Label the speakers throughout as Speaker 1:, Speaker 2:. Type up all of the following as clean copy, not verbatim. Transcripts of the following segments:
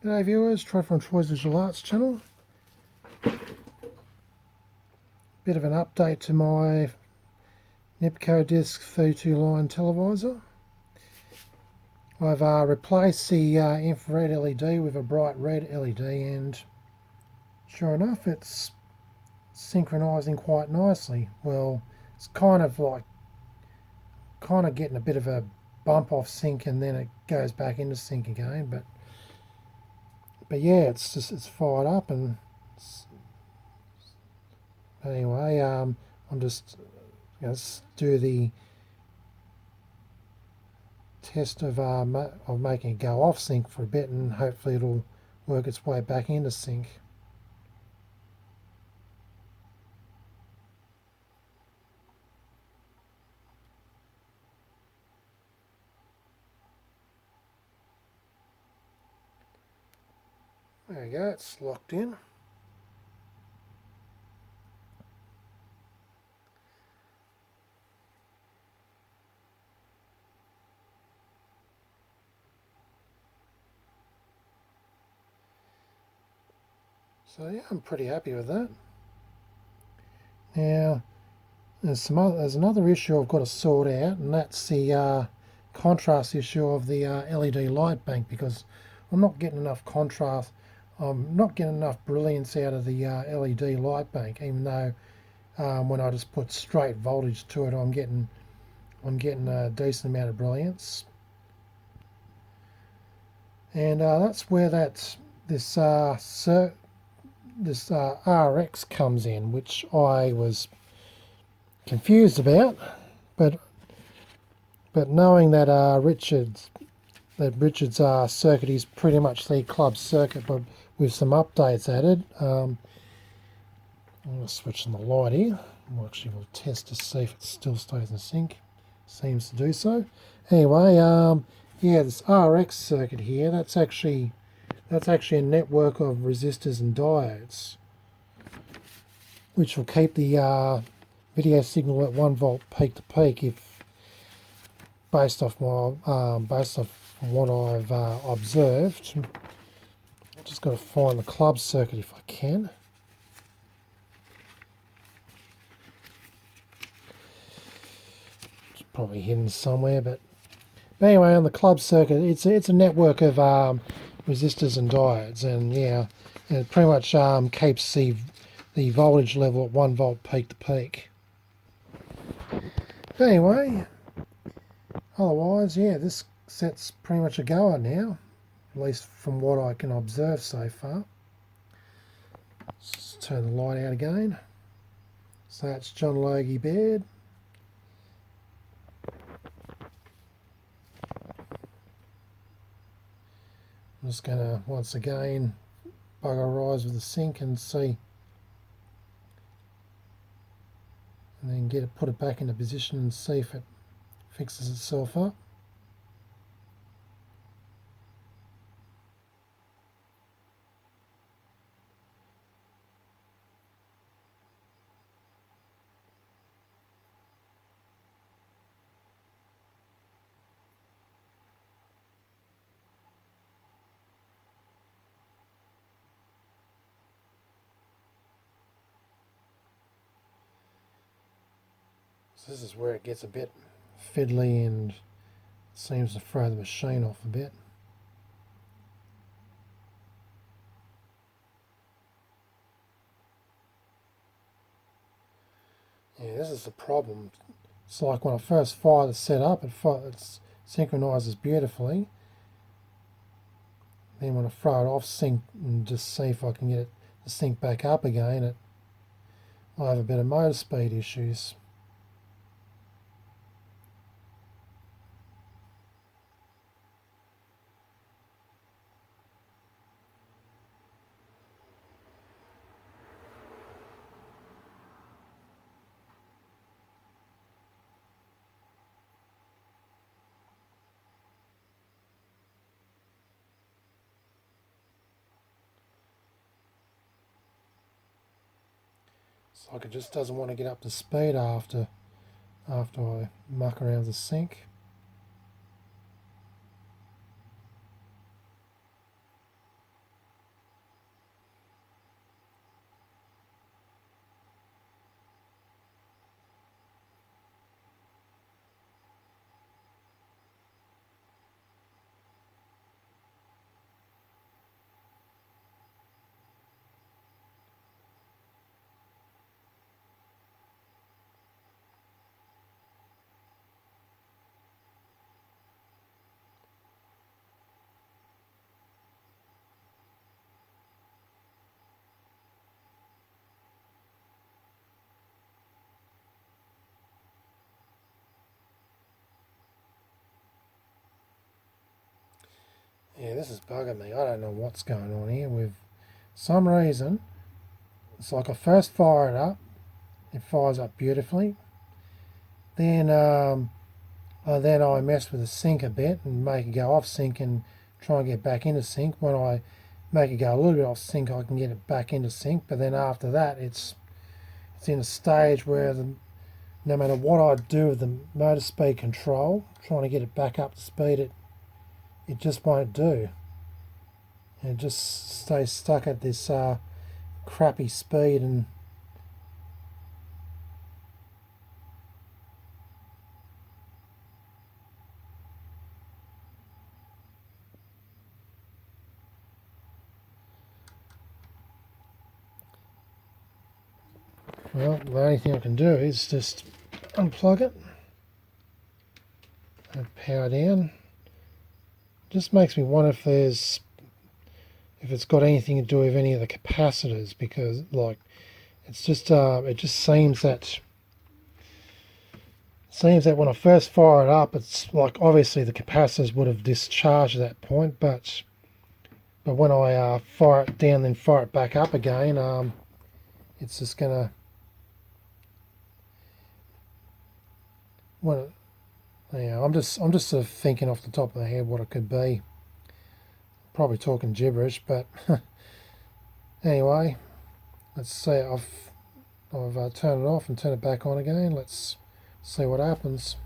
Speaker 1: G'day viewers, Troy from Troy's Visual Arts channel. Bit of an update to my Nipkow disc 32 line televisor. I've replaced the infrared LED with a bright red LED, and sure enough it's synchronizing quite nicely. Well, it's kind of getting a bit of a bump off sync and then it goes back into sync again, but yeah, it's fired up. And anyway, I'm just going to do the test of making it go off sync for a bit, and hopefully it'll work its way back into sync. There we go, it's locked in. So yeah, I'm pretty happy with that. Now, there's another issue I've got to sort out, and that's the contrast issue of the LED light bank, because I'm not getting enough contrast. I'm not getting enough brilliance out of the LED light bank, even though when I just put straight voltage to it, I'm getting a decent amount of brilliance. And that's where this RX comes in, which I was confused about, but knowing that Richard's circuit is pretty much the club circuit, but with some updates added. I'm going to switch on the light here. We'll test to see if it still stays in sync. Seems to do so. Anyway, yeah, this RX circuit here, that's actually a network of resistors and diodes, which will keep the video signal at 1 volt peak to peak, if based off what I've observed. I've just got to find the club circuit if I can. It's probably hidden somewhere, but anyway, on the club circuit, it's a network of resistors and diodes, and yeah, it pretty much keeps the voltage level at 1 volt peak to peak. But anyway, otherwise, yeah, this set's pretty much a goer now, at least from what I can observe so far. Let's turn the light out again. So that's John Logie Baird. I'm just going to once again bugger eyes with the sync and see, and then put it back into position and see if it fixes itself up. So this is where it gets a bit fiddly and seems to throw the machine off a bit. Yeah, this is the problem. It's like when I first fire the setup, it synchronizes beautifully. Then when I throw it off sync and just see if I can get it to sync back up again, I have a bit of motor speed issues. It's like it just doesn't want to get up to speed after I muck around the sync. Yeah, this is bugging me. I don't know what's going on here. With some reason, it's like I first fire it up, it fires up beautifully. Then I mess with the sync a bit and make it go off sync and try and get back into sync. When I make it go a little bit off sync, I can get it back into sync. But then after that, it's in a stage where no matter what I do with the motor speed control, trying to get it back up to speed, it just won't do. And it just stays stuck at this crappy speed. And well, the only thing I can do is just unplug it and power down. Just makes me wonder if it's got anything to do with any of the capacitors, because like it's just it just seems that when I first fire it up, it's like obviously the capacitors would have discharged at that point, but when I fire it down then fire it back up again, it's just gonna I'm just sort of thinking off the top of the head what it could be. Probably talking gibberish, but anyway, let's see. I've turned it off and turned it back on again. Let's see what happens.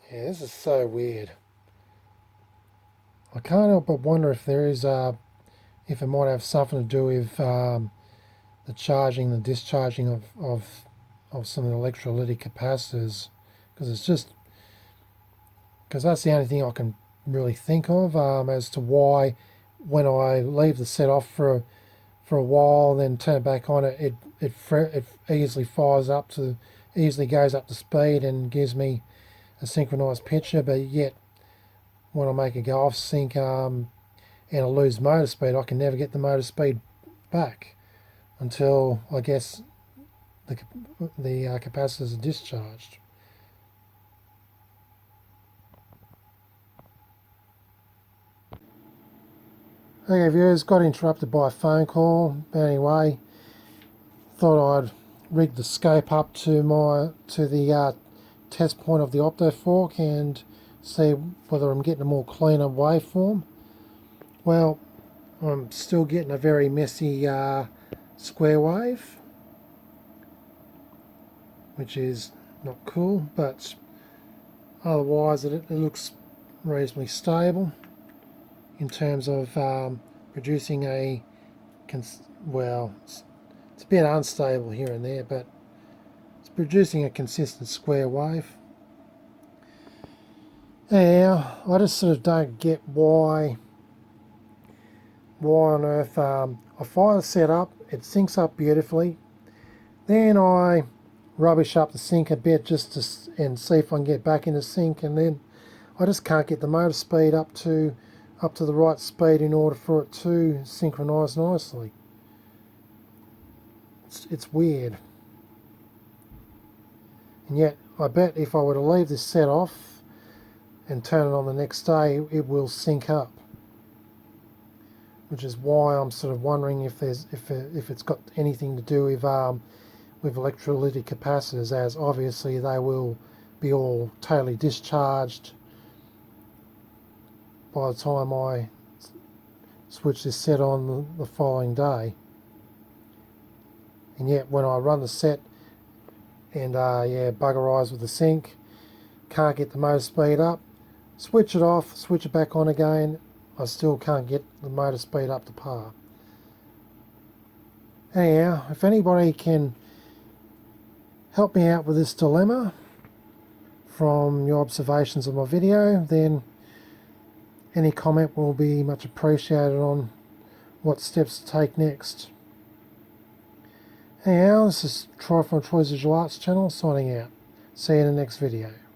Speaker 1: Yeah, this is so weird. I can't help but wonder if there is if it might have something to do with the charging, the discharging of some of the electrolytic capacitors, because that's the only thing I can really think of as to why when I leave the set off for a while, then turn it back on, it easily easily goes up to speed and gives me a synchronized picture, but yet when I make it go off sync and I lose motor speed, I can never get the motor speed back until I guess the capacitors are discharged. Okay, viewers, got interrupted by a phone call. But anyway, thought I'd rig the scope up to the test point of the optofork and see whether I'm getting a more cleaner waveform. Well, I'm still getting a very messy square wave, which is not cool, but otherwise it looks reasonably stable in terms of producing well, it's a bit unstable here and there, but it's producing a consistent square wave. Now, I just sort of don't get why on earth I fire the set up, it syncs up beautifully, then I rubbish up the sync a bit and see if I can get back into sync, and then I just can't get the motor speed up to the right speed in order for it to synchronize nicely. It's weird. And yet I bet if I were to leave this set off and turn it on the next day, it will sync up, which is why I'm sort of wondering if it's got anything to do with electrolytic capacitors, as obviously they will be all totally discharged by the time I switch this set on the following day. And yet when I run the set and bugger eyes with the sync, can't get the motor speed up, switch it off, switch it back on again, I still can't get the motor speed up to par. Anyhow, if anybody can help me out with this dilemma from your observations of my video, then any comment will be much appreciated on what steps to take next. Anyhow, this is Troy from Troy's Visual Arts channel signing out. See you in the next video.